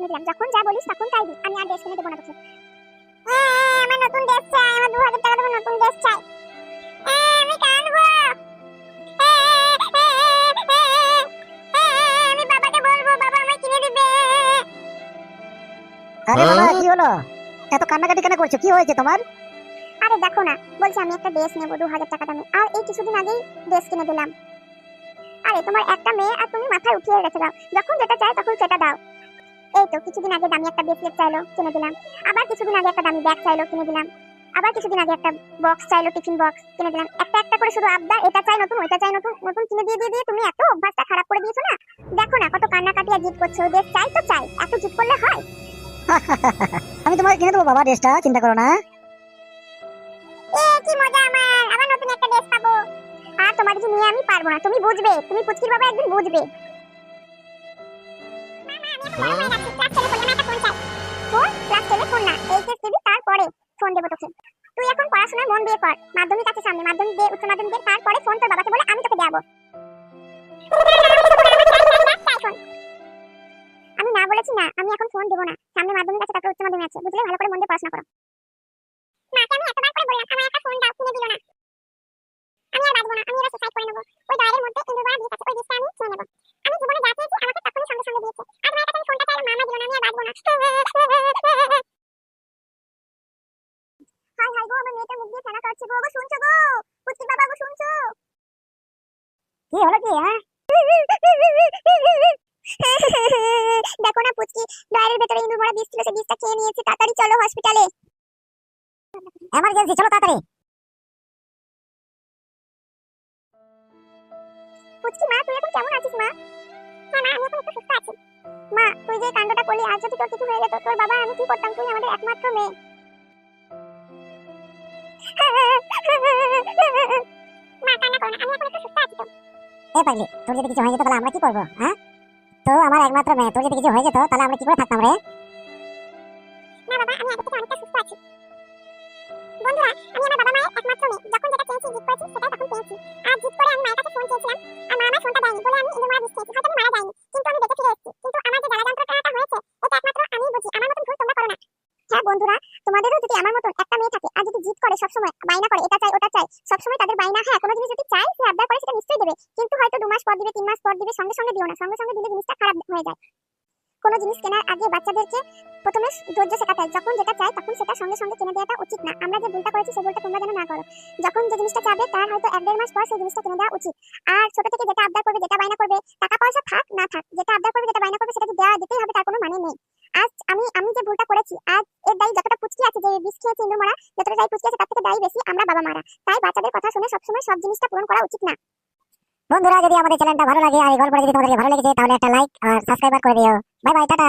কিনে দিলাম। যখন যা বলিস তখন তাই দি। আমি আর ড্রেস কিনে দেবো না তোকে। আমার নতুন ড্রেস চাই, আমার 2000 টাকা দেবো, নতুন ড্রেস চাই। আমি কাঁদবো। আমি বাবাকে বলবো, বাবা আমায় কিনে দিবে। আরে বাবা, কি হলো? এত কান্নাকাটি কেন করছো? কি হয়েছে তোমার? আরে দেখো না, বলছি আমি একটা ড্রেস নেবো 2000 টাকা দামে, আর এই কিছুদিন আগেই ড্রেস কিনে দিলাম। আরে তোমার একটা মেয়ে আর তুমি মাথায় উঠিয়ে রেখে দাও, যখন যেটা চাই তখন সেটা দাও। এই তো কিছুদিন আগে দামি একটা ব্রেসলেট চাইলো, কিনে দিলাম। আবার কিছুদিন আগে একটা দামি ব্যাগ চাইলো, কিনে দিলাম। আবার কিছুদিন আগে একটা বক্স চাইলো, টিফিন বক্স, কিনে দিলাম। একটা একটা করে শুধু আবদার, এটা চাই নতুন, ওইটা চাই নতুন, নতুন কিনে দিয়ে দিয়ে দিয়ে তুমি এত অভ্যাসটা খারাপ করে দিয়েছো না। দেখো না কত কান্নাকাটি আর জিদ করছো, ড্রেস চাই তো চাই, এত জিদ করলে হয়? আমি তোমাকে কিনে দেবো বাবা ড্রেসটা, চিন্তা করো না। কি মজা, আমার আবার নতুন একটা ড্রেস পাবো। আর তোমার কিছু নিয়ে আমি পারবো না, তুমি বুঝবে, তুমি পুচকির বাবা একদিন বুঝবে। ফোন দেবো তোকে, তুই এখন পড়াশোনায় মন দিয়ে কর। মাধ্যমিক আছে সামনে, মাধ্যমিক দিয়ে উচ্চ মাধ্যমিক দিয়ে তারপরে ফোন তোর বাবাকে বলে আমি তোকে দেবো। আমি না বলেছি না, আমি এখন ফোন দেবো না। সামনে মাধ্যমিক আছে, তারপর উচ্চ মাধ্যমিক আছে, বুঝলে? ভালো করে মন দিয়ে পড়াশোনা করো। মাকে আমি এতবার করে বললাম আমার একটা ফোন দাও, কিনে দিল না। আমি আর বাঁচবো না, আমি এবার সুসাইড করে নেবো। ওই ডায়ের মধ্যে ইন্দুবালা দিয়ে আছে, ওই জিনিসটা আমি খেয়ে নেবো। আমি জীবনে যা চেয়েছি আমাকে তখনই সঙ্গে সঙ্গে দিয়েছে। আর মায়ের কাছে আমি ফোনটা চাইলাম, মামা দিল না, আমি আর বাঁচবো না। হাই হাই গো, আমার মেয়েটার মুখ দিয়ে ফেনা কাটছে গো, গো শুনছো গো? পুচকি বাবা গো, শুনছো? কি হলো কি? হ্যাঁ, দেখো না পুচকি, ডায়ের ভেতরে ইন্দুবালা বিষ ছিল, সেই বিষটা খেয়ে নিয়েছে। তাড়াতাড়ি চলো হসপিটালে। এমার্জেন্সি, চলো তাড়াতাড়ি। পুচকি মা, তুই এখন কেমন আছিস মা? হ্যাঁ মা, আমি এখন একটু সুস্থ আছি। মা, তুই যে কাণ্ডটা করলি, আজ যদি তোর কিছু হয়ে যেত, তোর বাবা আমি কি করতাম? তুই আমাদের একমাত্র মেয়ে। মা কান্না করো না, আমি এখন একটু সুস্থ আছি তো। এ পাগলি, তোর যদি কিছু হয়ে যেত তাহলে আমরা কি করবো? হ্যাঁ, তো আমার একমাত্র মেয়ে, তোর যদি কিছু হয়ে যেত তাহলে আমরা কি করে থাকতাম রে? না বাবা, আমি আগে থেকে অনেকটা সুস্থ আছি। বন্ধুরা, আমি আমার বাবা মায়ের একমাত্র মেয়ে। যখন যেটা চেয়েছি, জিদ করেছি, সেটাই তখন পেয়েছি। আর জিদ করে আমি মায়ের কাছে ফোন চেয়েছিলাম, আর মা আমার ফোনটা দেয়নি বলে আমি ইন্দুমারা বিষ খেয়েছি। হয়তো আমি মারা যাইনি, কিন্তু আমি বেঁচে ফিরে এসেছি। কিন্তু আমার যে জ্বালা যন্ত্রণাটা হয়েছে, এটা একমাত্র আমিই বুঝি। আমার মতন ভুল তোমরা করো না। হ্যাঁ বন্ধুরা, তোমাদেরও যদি আমার মতন একটা মেয়ে থাকে আর যদি জিদ করে, সবসময় বায়না করে, এটা চাই ওটা চাই, সবসময় তাদের বায়না, হ্যাঁ কোনো জিনিস যদি চাই সে আবদার করে, সেটা নিশ্চয়ই দেবে। কিন্তু হয়তো 2 মাস পর দিবে, 3 মাস পর দিবে, সঙ্গে সঙ্গে দিও না। সঙ্গে সঙ্গে দিলে জিনিসটা খারাপ হয়ে যায়। কোনো জিনিস কেনার আগে বাচ্চাদেরকে প্রথমে ধৈর্য শেখাতে হয়। যখন যেটা চাই তখন সেটা সঙ্গে সঙ্গে কিনে দেওয়াটা উচিত না। আমরা যে ভুলটা করেছি সেই ভুলটা তোমরা যেন না করো। যখন যে জিনিসটা চাবে তার হয়তো 1-1.5 মাস পর সেই জিনিসটা কিনে দেওয়া উচিত। আর ছোট থেকে যেটা আবদার করবে, যেটা বায়না করবে, টাকা পয়সা থাক না থাক, যেটা আবদার করবে, যেটা বায়না করবে, সেটাকে দেওয়া দিতেই হবে, তার কোনো মানে নেই। আজ আমি যে ভুলটা করেছি, আজ এর দায়ী যতটা পুচকি আছে, যে বিষ খেয়েছে ইন্দুমারা, যতটা দায়ী পুচকি আছে তার থেকে দায়ী বেশি আমরা বাবা মারা। তাই বাচ্চাদের কথা শুনে সবসময় সব জিনিসটা পূরণ করা উচিত না। বন্ধুরা, যদি আমাদের চ্যানেলটা ভালো লাগে আর এই গল্পটা যদি তোমাদের ভালো লেগেছে তাহলে একটা লাইক আর সাবস্ক্রাইব করে দিও। Bye bye, tata.